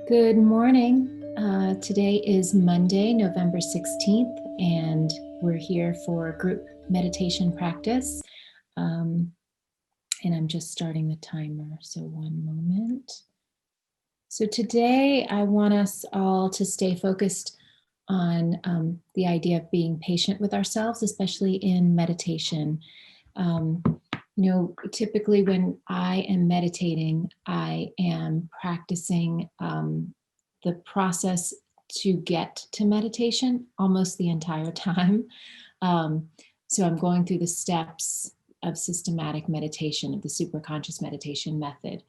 Good morning. Today is Monday, November 16th, and we're here for group meditation practice. And I'm just starting the timer, so one moment. So today I want us all to stay focused on the idea of being patient with ourselves, especially in meditation. Um, Typically when I am meditating, I am practicing the process to get to meditation almost the entire time. Um, so I'm going through the steps of systematic meditation, of the superconscious meditation method,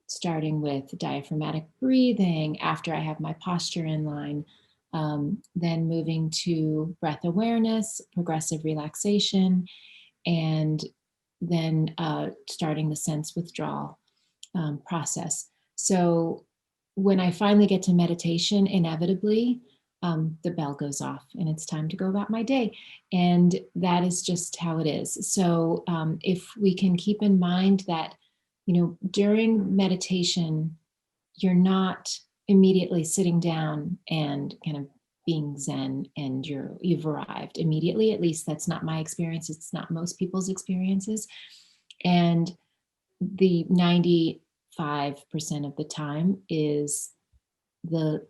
starting with diaphragmatic breathing after I have my posture in line, then moving to breath awareness, progressive relaxation, and then starting the sense withdrawal process. So when I finally get to meditation, inevitably, the bell goes off and it's time to go about my day. And that is just how it is. So if we can keep in mind that, during meditation, you're not immediately sitting down and kind of being zen and you've arrived immediately. At least that's not my experience. It's not most people's experiences. And the 95% of the time is the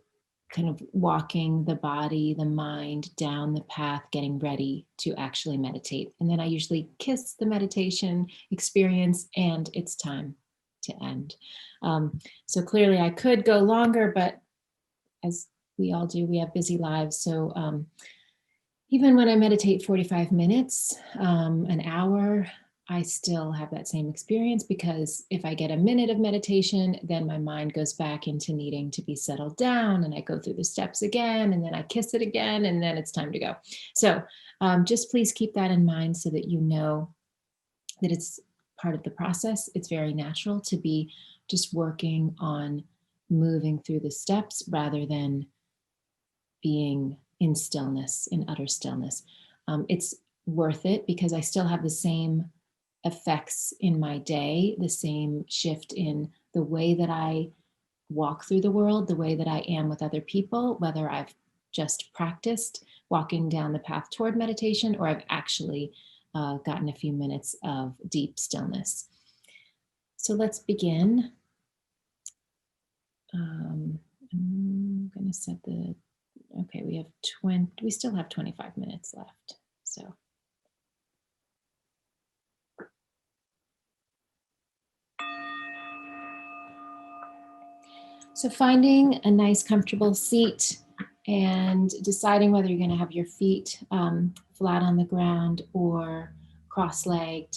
kind of walking the body, the mind down the path, getting ready to actually meditate. And then I usually kiss the meditation experience and it's time to end. So clearly I could go longer, but as we all do, we have busy lives. So even when I meditate 45 minutes, an hour, I still have that same experience, because if I get a minute of meditation, then my mind goes back into needing to be settled down, and I go through the steps again, and then I kiss it again, and then it's time to go. So just please keep that in mind so that you know that it's part of the process. It's very natural to be just working on moving through the steps rather than being in stillness, in utter stillness. It's worth it because I still have the same effects in my day, the same shift in the way that I walk through the world, the way that I am with other people, whether I've just practiced walking down the path toward meditation or I've actually gotten a few minutes of deep stillness. So let's begin. I'm going to set the okay, we still have 25 minutes left. So finding a nice comfortable seat and deciding whether you're going to have your feet flat on the ground or cross-legged,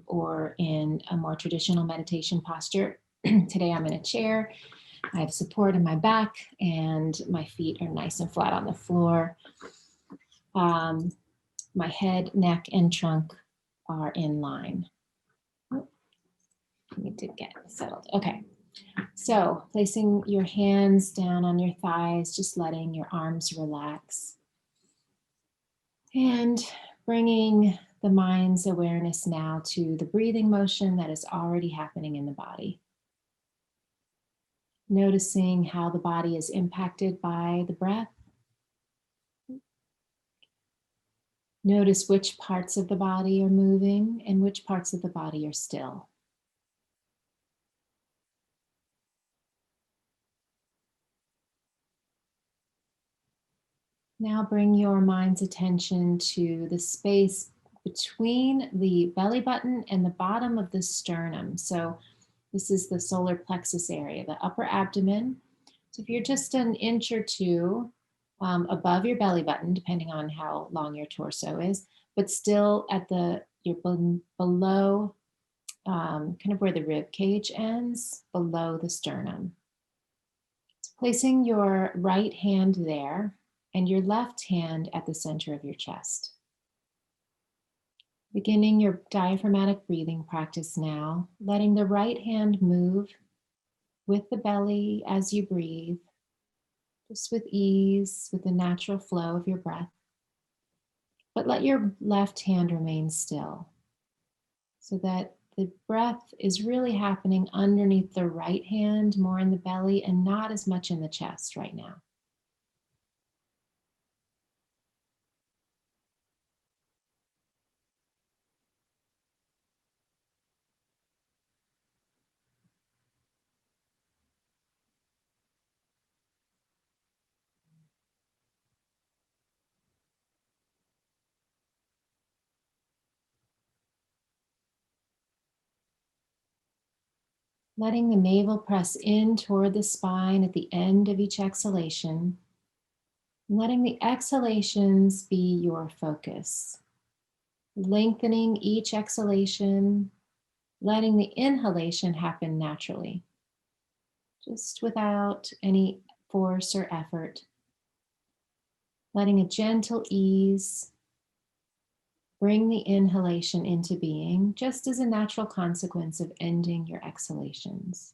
or in a more traditional meditation posture. Today I'm in a chair. I have support in my back and my feet are nice and flat on the floor. My head, neck, and trunk are in line. I need to get settled. Okay. So placing your hands down on your thighs, just letting your arms relax. And bringing the mind's awareness now to the breathing motion that is already happening in the body. Noticing how the body is impacted by the breath. Notice which parts of the body are moving and which parts of the body are still. Now bring your mind's attention to the space between the belly button and the bottom of the sternum. So this is the solar plexus area, the upper abdomen. So if you're just an inch or two above your belly button, depending on how long your torso is, but still at you're below kind of where the rib cage ends, below the sternum. So placing your right hand there and your left hand at the center of your chest. Beginning your diaphragmatic breathing practice now, letting the right hand move with the belly as you breathe, just with ease, with the natural flow of your breath. But let your left hand remain still so that the breath is really happening underneath the right hand, more in the belly, and not as much in the chest right now. Letting the navel press in toward the spine at the end of each exhalation. Letting the exhalations be your focus. Lengthening each exhalation, letting the inhalation happen naturally, just without any force or effort. Letting a gentle ease bring the inhalation into being, just as a natural consequence of ending your exhalations.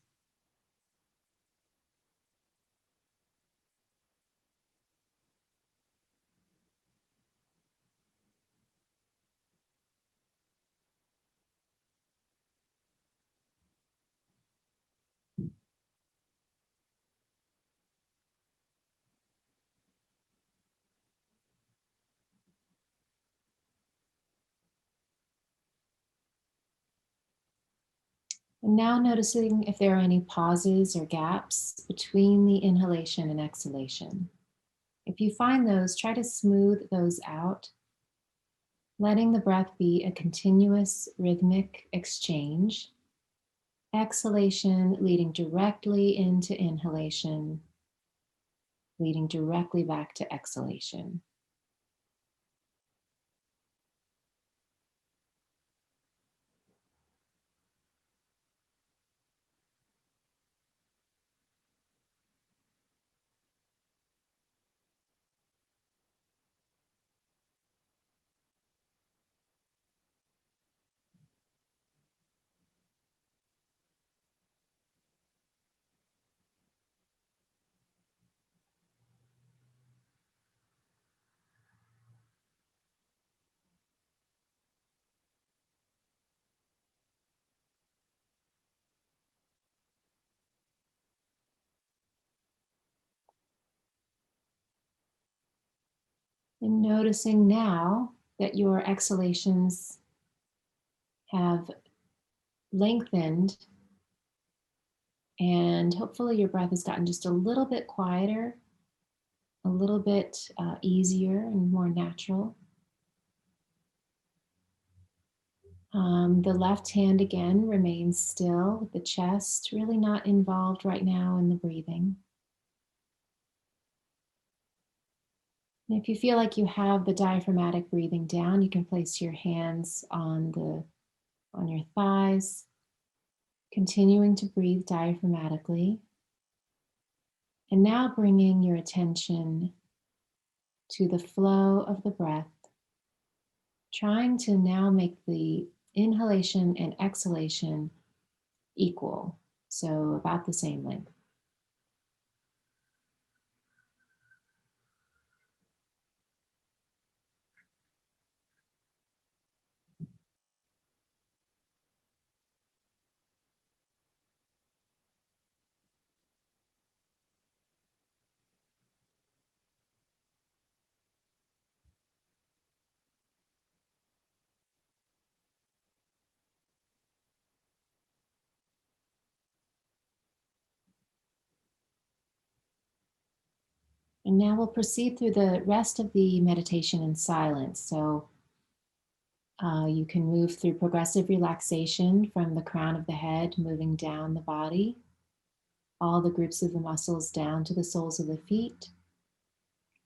And now noticing if there are any pauses or gaps between the inhalation and exhalation. If you find those, try to smooth those out, letting the breath be a continuous rhythmic exchange. Exhalation leading directly into inhalation, leading directly back to exhalation. And noticing now that your exhalations have lengthened and hopefully your breath has gotten just a little bit quieter, a little bit easier and more natural. The left hand again remains still with the chest really not involved right now in the breathing. And if you feel like you have the diaphragmatic breathing down, you can place your hands on your thighs, continuing to breathe diaphragmatically. And now bringing your attention to the flow of the breath, trying to now make the inhalation and exhalation equal, so about the same length. And now we'll proceed through the rest of the meditation in silence. So you can move through progressive relaxation from the crown of the head, moving down the body, all the groups of the muscles down to the soles of the feet.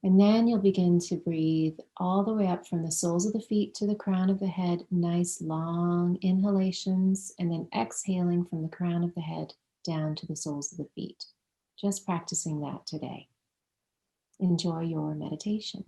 And then you'll begin to breathe all the way up from the soles of the feet to the crown of the head, nice long inhalations, and then exhaling from the crown of the head down to the soles of the feet. Just practicing that today. Enjoy your meditation.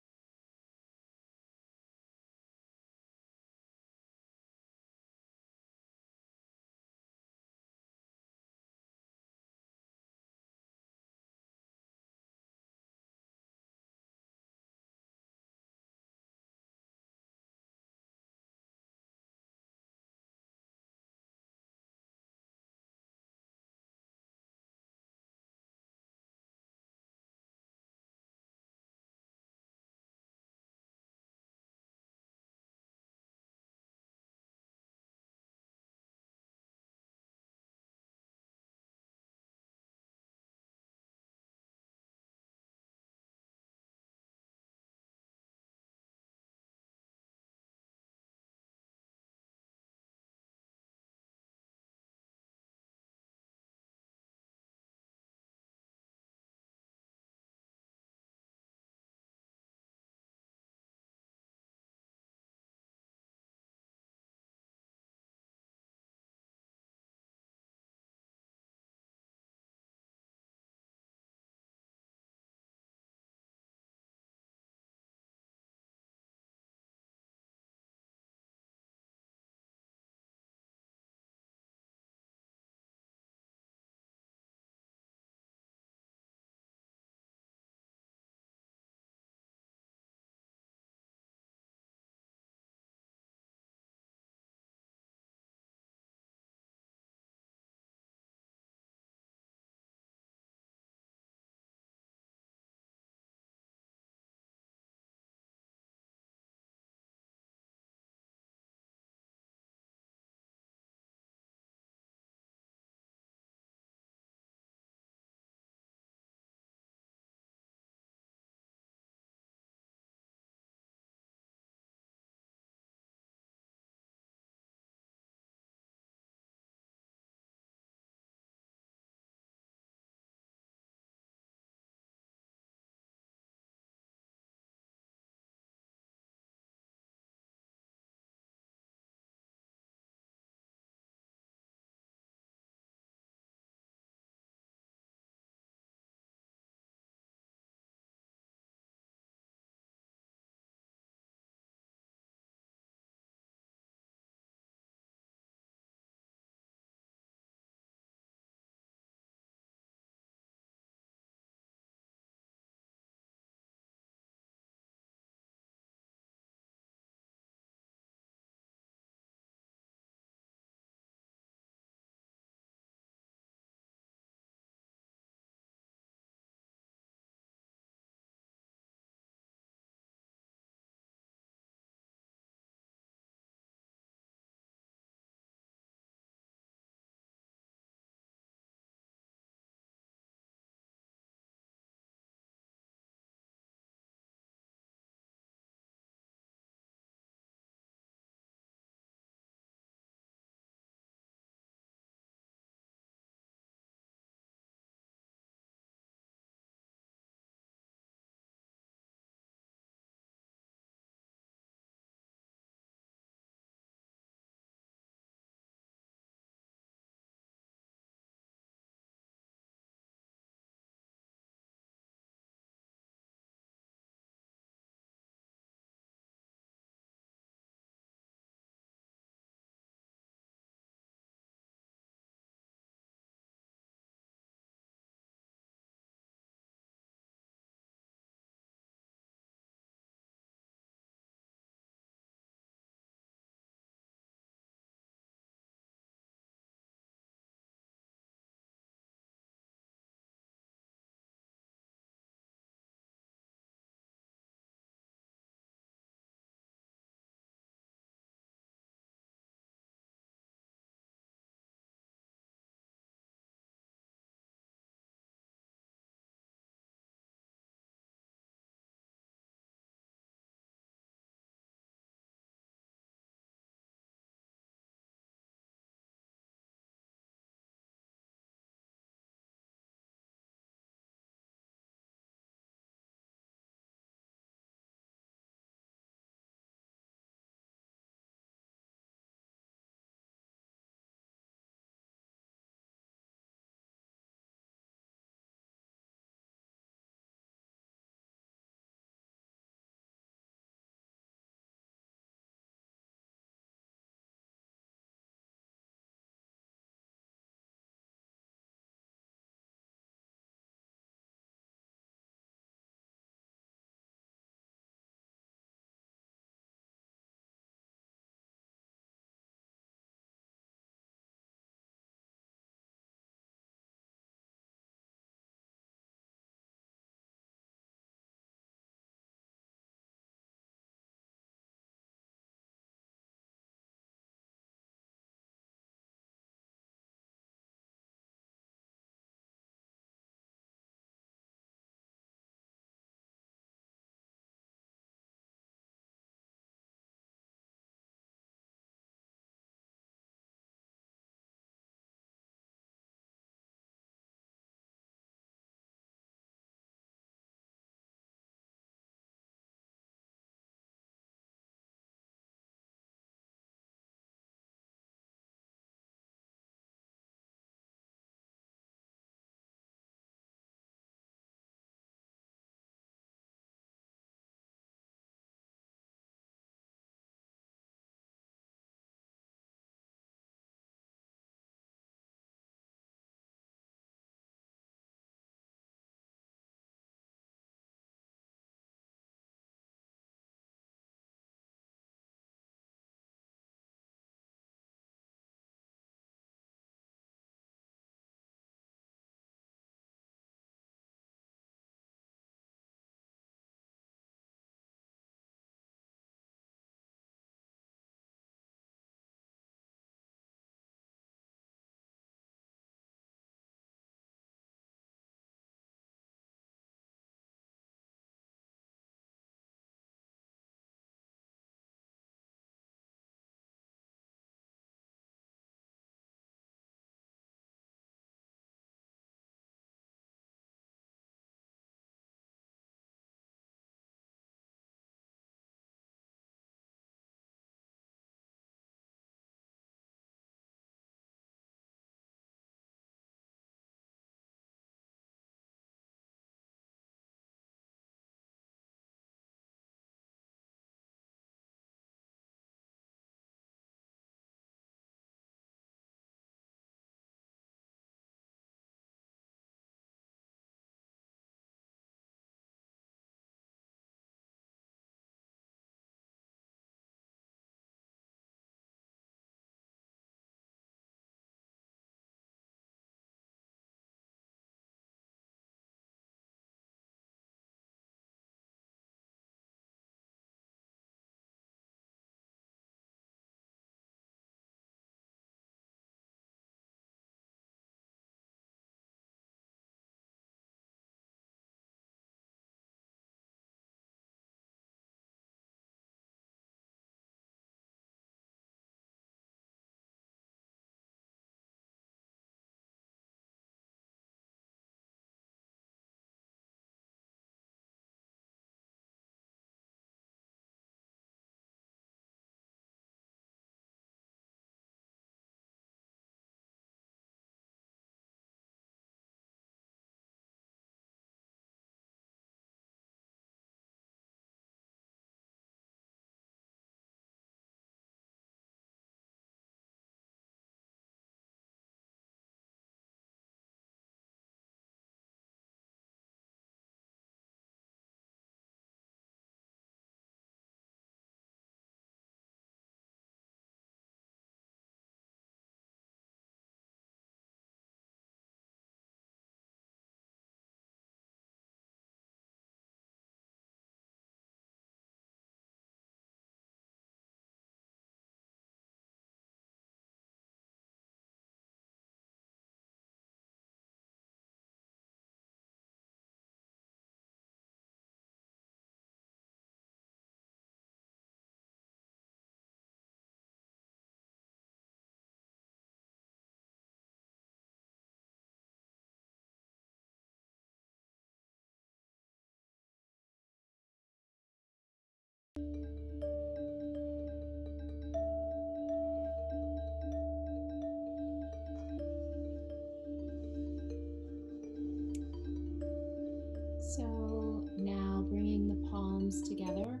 So now bringing the palms together,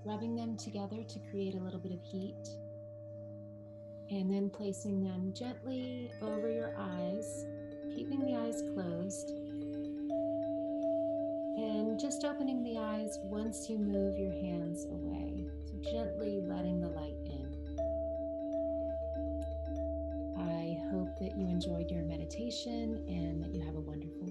rubbing them together to create a little bit of heat, and then placing them gently over your eyes, keeping the eyes closed, and just opening the eyes once you move your hands away. So gently letting the light in. I hope that you enjoyed your meditation and that you have a wonderful